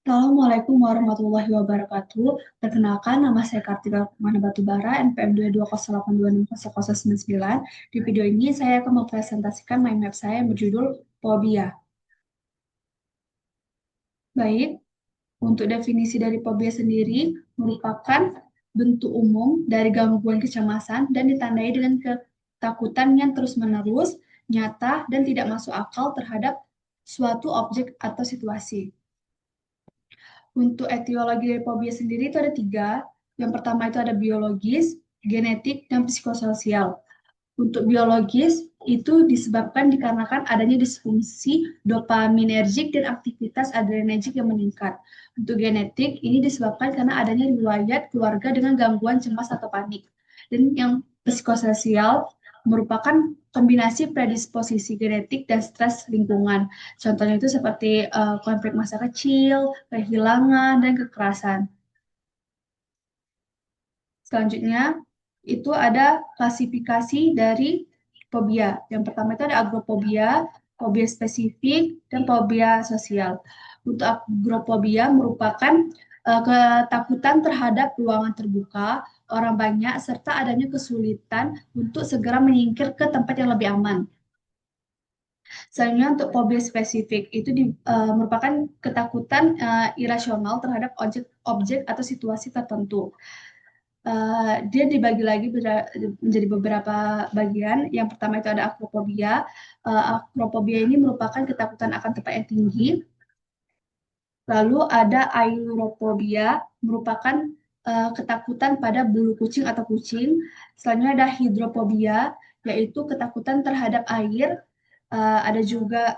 Assalamualaikum warahmatullahi wabarakatuh. Perkenalkan, nama saya Kartika Kumana Batubara, NPM 220826099. Di video ini saya akan mempresentasikan mind map saya yang berjudul Fobia. Baik, untuk definisi dari fobia sendiri merupakan bentuk umum dari gangguan kecemasan dan ditandai dengan ketakutan yang terus-menerus, nyata, dan tidak masuk akal terhadap suatu objek atau situasi. Untuk etiologi dari fobia sendiri itu ada tiga. Yang pertama itu ada biologis, genetik, dan psikososial. Untuk biologis, itu disebabkan dikarenakan adanya disfungsi dopaminergik dan aktivitas adrenergik yang meningkat. Untuk genetik, ini disebabkan karena adanya riwayat keluarga dengan gangguan cemas atau panik. Dan yang psikososial merupakan kombinasi predisposisi genetik dan stres lingkungan. Contohnya itu seperti konflik masa kecil, kehilangan, dan kekerasan. Selanjutnya, itu ada klasifikasi dari fobia. Yang pertama itu ada agrofobia, fobia spesifik, dan fobia sosial. Untuk agrofobia merupakan ketakutan terhadap ruangan terbuka, orang banyak, serta adanya kesulitan untuk segera menyingkir ke tempat yang lebih aman. Selanjutnya untuk fobia spesifik itu merupakan ketakutan irasional terhadap objek atau situasi tertentu. Dia dibagi lagi menjadi beberapa bagian. Yang pertama itu ada akrofobia. Akrofobia ini merupakan ketakutan akan tempat yang tinggi. Lalu ada ailurophobia, merupakan ketakutan pada bulu kucing atau kucing. Selanjutnya ada hidrofobia, yaitu ketakutan terhadap air. Ada juga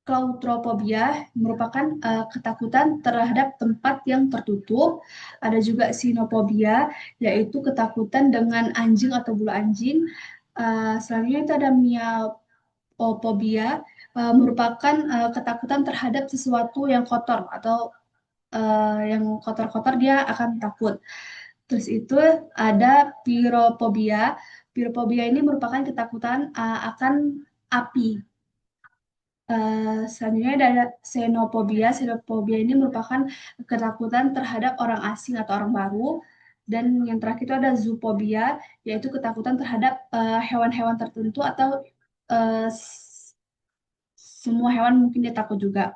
claustrophobia, merupakan ketakutan terhadap tempat yang tertutup. Ada juga sinofobia, yaitu ketakutan dengan anjing atau bulu anjing. Selanjutnya itu ada myophobia, merupakan ketakutan terhadap sesuatu yang kotor atau yang kotor-kotor dia akan takut. Terus itu ada pyrophobia. Pyrophobia ini merupakan ketakutan akan api. Selanjutnya ada xenophobia. Xenophobia ini merupakan ketakutan terhadap orang asing atau orang baru. Dan yang terakhir itu ada zoophobia, yaitu ketakutan terhadap hewan-hewan tertentu atau uh, semua hewan mungkin dia takut juga.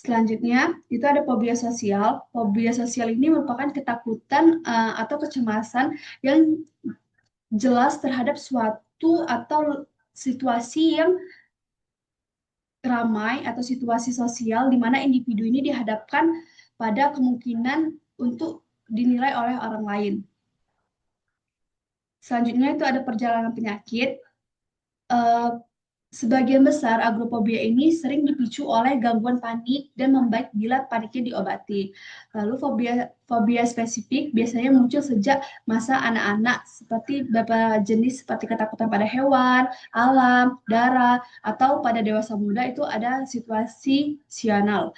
Selanjutnya, itu ada fobia sosial. Fobia sosial ini merupakan ketakutan atau kecemasan yang jelas terhadap suatu atau situasi yang ramai atau situasi sosial di mana individu ini dihadapkan pada kemungkinan untuk dinilai oleh orang lain. Selanjutnya itu ada perjalanan penyakit. Eh, Sebagian besar agrofobia ini sering dipicu oleh gangguan panik dan membaik bila paniknya diobati. Lalu fobia fobia spesifik biasanya muncul sejak masa anak-anak seperti beberapa jenis seperti ketakutan pada hewan, alam, darah, atau pada dewasa muda itu ada situasi sional.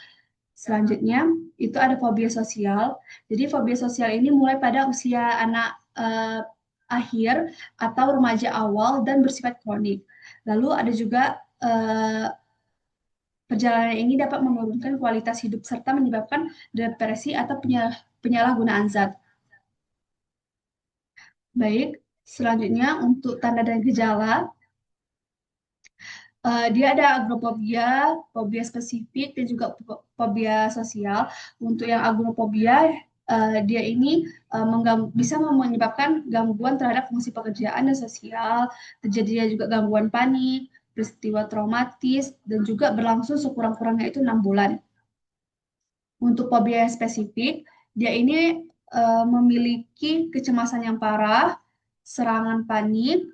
Selanjutnya itu ada fobia sosial. Jadi fobia sosial ini mulai pada usia anak akhir atau remaja awal dan bersifat kronik. Lalu ada juga perjalanan ini dapat menurunkan kualitas hidup serta menyebabkan depresi atau penyalahgunaan zat. Baik, selanjutnya untuk tanda dan gejala, dia ada agrofobia, fobia spesifik, dan juga fobia sosial. Untuk yang agrofobia, dia ini bisa menyebabkan gangguan terhadap fungsi pekerjaan dan sosial, terjadinya juga gangguan panik, peristiwa traumatis, dan juga berlangsung sekurang-kurangnya itu 6 bulan. Untuk fobia spesifik, dia ini memiliki kecemasan yang parah, serangan panik,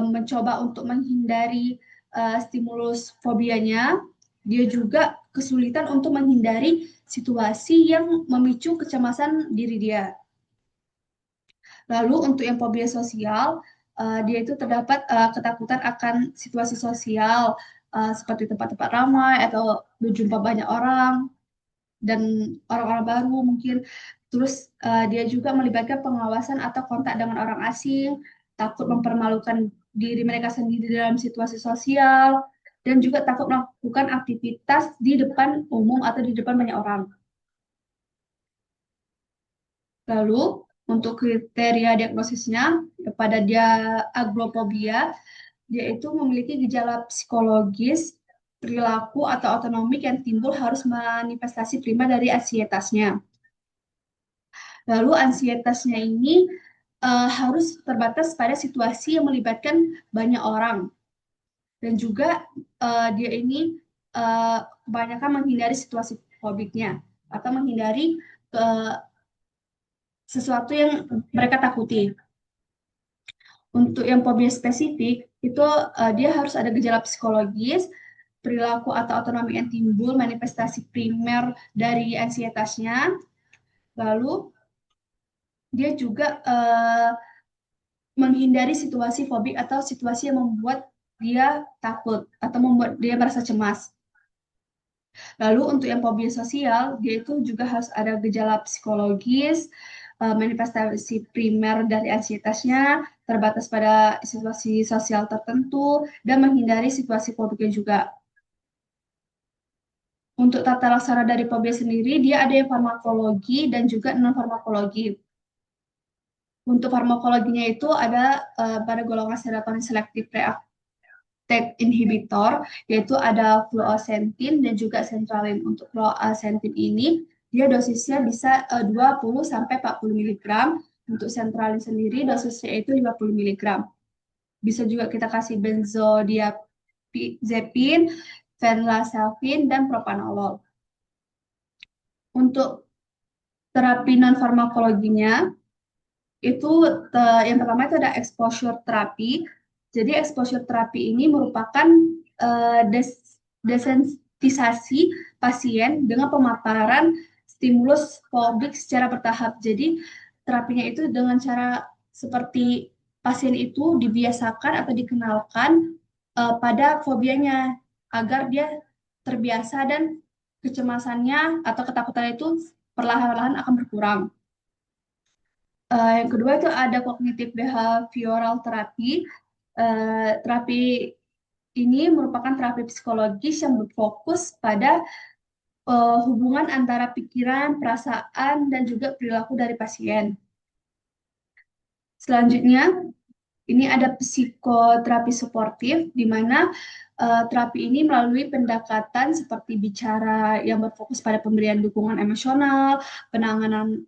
mencoba untuk menghindari stimulus fobianya. Dia juga kesulitan untuk menghindari situasi yang memicu kecemasan diri dia. Lalu untuk yang fobia sosial, dia itu terdapat ketakutan akan situasi sosial seperti tempat-tempat ramai atau berjumpa banyak orang dan orang-orang baru mungkin. Terus dia juga melibatkan pengawasan atau kontak dengan orang asing, takut mempermalukan diri mereka sendiri dalam situasi sosial. dan juga takut melakukan aktivitas di depan umum atau di depan banyak orang. Lalu, untuk kriteria diagnosisnya, pada dia agoraphobia, dia itu memiliki gejala psikologis, perilaku atau otonomik yang timbul harus manifestasi prima dari ansietasnya. Lalu ansietasnya ini harus terbatas pada situasi yang melibatkan banyak orang. Dan juga dia ini kebanyakan menghindari situasi fobiknya atau menghindari sesuatu yang mereka takuti. Untuk yang fobia spesifik, itu dia harus ada gejala psikologis, perilaku atau otonomi yang timbul, manifestasi primer dari ansietasnya, lalu dia juga menghindari situasi fobik atau situasi yang membuat dia takut atau membuat dia merasa cemas. Lalu untuk yang fobia sosial, dia itu juga harus ada gejala psikologis, manifestasi primer dari ansietasnya, terbatas pada situasi sosial tertentu, dan menghindari situasi fobiknya juga. Untuk tata laksana dari fobia sendiri, dia ada yang farmakologi dan juga non-farmakologi. Untuk farmakologinya itu ada pada golongan serotonin selektif reuptake inhibitor, yaitu ada fluoxetine dan juga sertraline. Untuk fluoxetine ini, dia dosisnya bisa 20 sampai 40 mg. Untuk sertraline sendiri dosisnya itu 50 mg. Bisa juga kita kasih benzodiazepin, venlafaxine, dan propanolol. Untuk terapi non farmakologinya itu yang pertama itu ada exposure terapi. Jadi exposure terapi ini merupakan desensitisasi pasien dengan pemaparan stimulus fobik secara bertahap. Jadi terapinya itu dengan cara seperti pasien itu dibiasakan atau dikenalkan pada fobianya agar dia terbiasa dan kecemasannya atau ketakutannya itu perlahan-lahan akan berkurang. Yang kedua itu ada cognitive behavioral therapy. Terapi ini merupakan terapi psikologis yang berfokus pada hubungan antara pikiran, perasaan, dan juga perilaku dari pasien. Selanjutnya, ini ada psikoterapi suportif, di mana terapi ini melalui pendekatan seperti bicara yang berfokus pada pemberian dukungan emosional, penanganan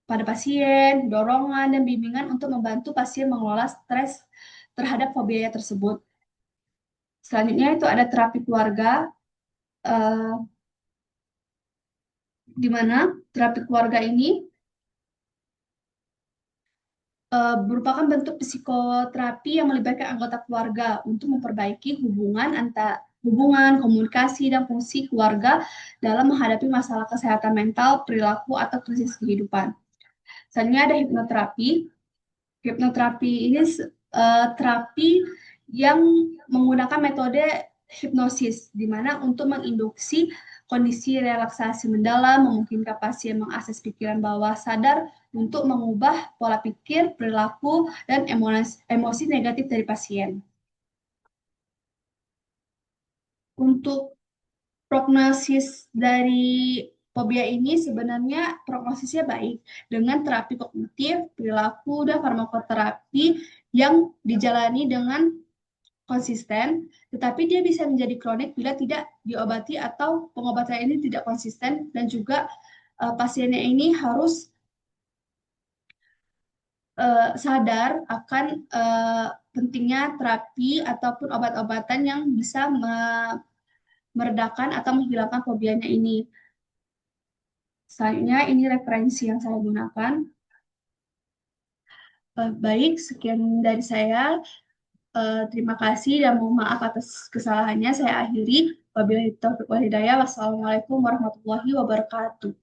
pada pasien, dorongan, dan bimbingan untuk membantu pasien mengelola stres terhadap fobia tersebut. Selanjutnya itu ada terapi keluarga, eh, di mana terapi keluarga ini merupakan bentuk psikoterapi yang melibatkan anggota keluarga untuk memperbaiki hubungan, komunikasi, dan fungsi keluarga dalam menghadapi masalah kesehatan mental, perilaku, atau krisis kehidupan. Selanjutnya ada hipnoterapi. Hipnoterapi ini terapi yang menggunakan metode hipnosis, di mana untuk menginduksi kondisi relaksasi mendalam, memungkinkan pasien mengakses pikiran bawah sadar untuk mengubah pola pikir, perilaku, dan emosi negatif dari pasien. Untuk prognosis dari fobia ini sebenarnya prognosisnya baik dengan terapi kognitif, perilaku, dan farmakoterapi yang dijalani dengan konsisten, tetapi dia bisa menjadi kronik bila tidak diobati atau pengobatan ini tidak konsisten, dan juga pasiennya ini harus sadar akan pentingnya terapi ataupun obat-obatan yang bisa meredakan atau menghilangkan fobianya ini. Selanjutnya ini referensi yang saya gunakan. Baik, sekian dari saya. Terima kasih dan mohon maaf atas kesalahannya. Saya akhiri. Wabillahi taufiq wal hidayah. Wassalamualaikum warahmatullahi wabarakatuh.